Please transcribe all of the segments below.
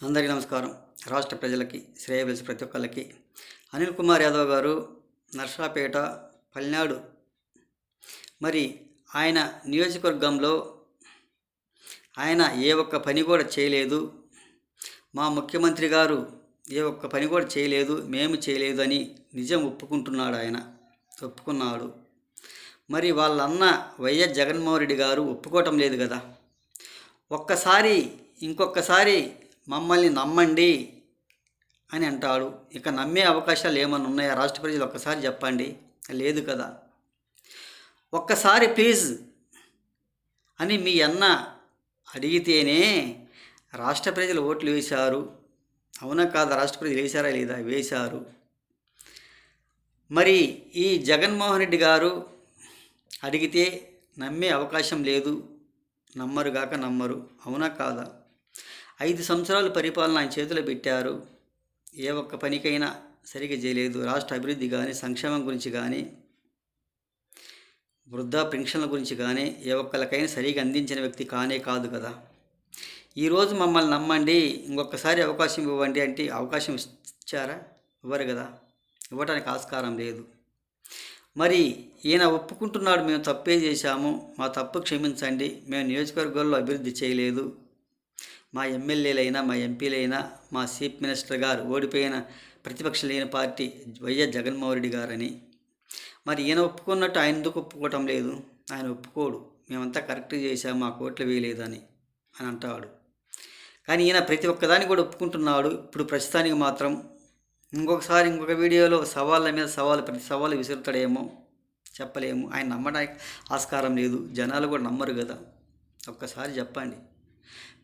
అందరికీ నమస్కారం. రాష్ట్ర ప్రజలకి, శ్రేయోభిలాషి ప్రతి ఒక్కళ్ళకి అనిల్ కుమార్ యాదవ్ గారు నర్సాపేట, పల్నాడు, మరి ఆయన నియోజకవర్గంలో ఆయన ఏ ఒక్క పని కూడా చేయలేదు. మా ముఖ్యమంత్రి గారు ఏ ఒక్క పని కూడా చేయలేదు, మేము చేయలేదు అని నిజం ఒప్పుకుంటున్నాడు. ఆయన ఒప్పుకున్నాడు. మరి వాళ్ళన్న వైఎస్ జగన్మోహన్ రెడ్డి గారు ఒప్పుకోవటం లేదు కదా. ఇంకొకసారి మమ్మల్ని నమ్మండి అని అంటాడు. ఇక నమ్మే అవకాశాలు ఏమన్నా ఉన్నాయా? రాష్ట్ర ప్రజలు ఒక్కసారి చెప్పండి. లేదు కదా. ఒక్కసారి ప్లీజ్ అని మీ అన్న అడిగితేనే రాష్ట్ర ప్రజలు ఓట్లు వేశారు. అవునా కాదా? రాష్ట్ర ప్రజలు వేశారా లేదా? వేశారు. మరి ఈ జగన్మోహన్ రెడ్డి గారు అడిగితే నమ్మే అవకాశం లేదు. నమ్మరుగాక నమ్మరు. అవునా కాదా? 5 సంవత్సరాలు పరిపాలన ఆయన చేతిలో పెట్టారు. ఏ ఒక్క పనికైనా సరిగ్గా చేయలేదు. రాష్ట్ర అభివృద్ధి కానీ, సంక్షేమం గురించి కానీ, వృద్ధా పెన్షన్ల గురించి కానీ ఏ ఒక్కరికైనా సరిగ్గా అందించిన వ్యక్తి కానే కాదు కదా. ఈరోజు మమ్మల్ని నమ్మండి, ఇంకొకసారి అవకాశం ఇవ్వండి అంటే అవకాశం ఇచ్చారా? ఇవ్వరు కదా. ఇవ్వడానికి ఆస్కారం లేదు. మరి ఈయన ఒప్పుకుంటున్నాడు, మేము తప్పే చేశాము, మా తప్పు క్షమించండి, మేము నియోజకవర్గాల్లో అభివృద్ధి చేయలేదు, మా ఎమ్మెల్యేలైనా, మా ఎంపీలైనా, మా చీఫ్ మినిస్టర్ గారు ఓడిపోయిన ప్రతిపక్ష లేని పార్టీ వైఎస్ జగన్మోహన్ రెడ్డి గారని. మరి ఈయన ఒప్పుకున్నట్టు ఆయన ఎందుకు ఒప్పుకోవటం లేదు? ఆయన ఒప్పుకోడు. మేమంతా కరెక్ట్ చేశాము, మా కోట్లు వేయలేదని అని అంటాడు. కానీ ఈయన ప్రతి ఒక్కదాన్ని కూడా ఒప్పుకుంటున్నాడు. ఇప్పుడు ప్రస్తుతానికి మాత్రం ఇంకొక వీడియోలో సవాళ్ళ మీద సవాలు, ప్రతి సవాలు విసురుతాడేమో చెప్పలేము. ఆయన నమ్మడానికి ఆస్కారం లేదు. జనాలు కూడా నమ్మరు కదా. ఒక్కసారి చెప్పండి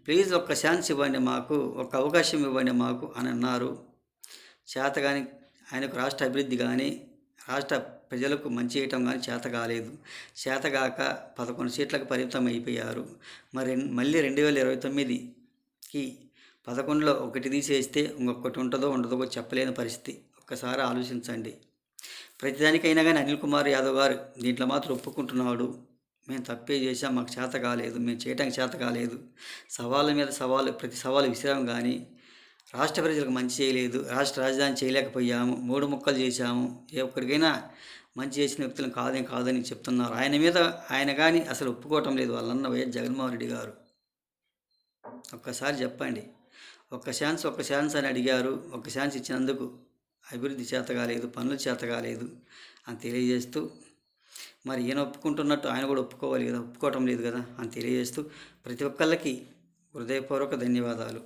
ప్లీజ్, ఒక్క ఛాన్స్ ఇవ్వండి మాకు, ఒక అవకాశం ఇవ్వండి మాకు అని అన్నారు. చేత కానీ ఆయనకు రాష్ట్ర అభివృద్ధి కానీ, రాష్ట్ర ప్రజలకు మంచి చేయటం కానీ చేత కాలేదు. చేతగాక 11 సీట్లకు పరిమితం అయిపోయారు. మళ్ళీ 2029కి 11లో ఒకటి తీసేస్తే ఇంకొకటి ఉంటుందో ఉండదో చెప్పలేని పరిస్థితి. ఒక్కసారి ఆలోచించండి. ప్రతిదానికైనా కానీ అనిల్ కుమార్ యాదవ్ గారు దీంట్లో మాత్రం ఒప్పుకుంటున్నాడు. మేము తప్పే చేసాం, మాకు చేత కాలేదు, మేము చేయటానికి చేత కాలేదు, సవాళ్ళ మీద సవాలు, ప్రతి సవాలు విసిరాము, కానీ రాష్ట్ర ప్రజలకు మంచి చేయలేదు, రాష్ట్ర రాజధాని చేయలేకపోయాము, 3 ముక్కలు చేశాము, ఏ ఒక్కడికైనా మంచి చేసిన వ్యక్తులను కాదని చెప్తున్నారు. ఆయన కానీ అసలు ఒప్పుకోవటం లేదు వాళ్ళన్న వైఎస్ జగన్మోహన్ రెడ్డి గారు. ఒక్కసారి చెప్పండి. ఒక్క ఛాన్స్ అని అడిగారు. ఒక్క ఛాన్స్ ఇచ్చినందుకు అభివృద్ధి చేత కాలేదు, పనులు చేత కాలేదు అని తెలియజేస్తూ, మరి ఈయన ఒప్పుకుంటున్నట్టు ఆయన కూడా ఒప్పుకోవాలి కదా, ఒప్పుకోవటం లేదు కదా అని తెలియజేస్తూ ప్రతి ఒక్కళ్ళకి హృదయపూర్వక ధన్యవాదాలు.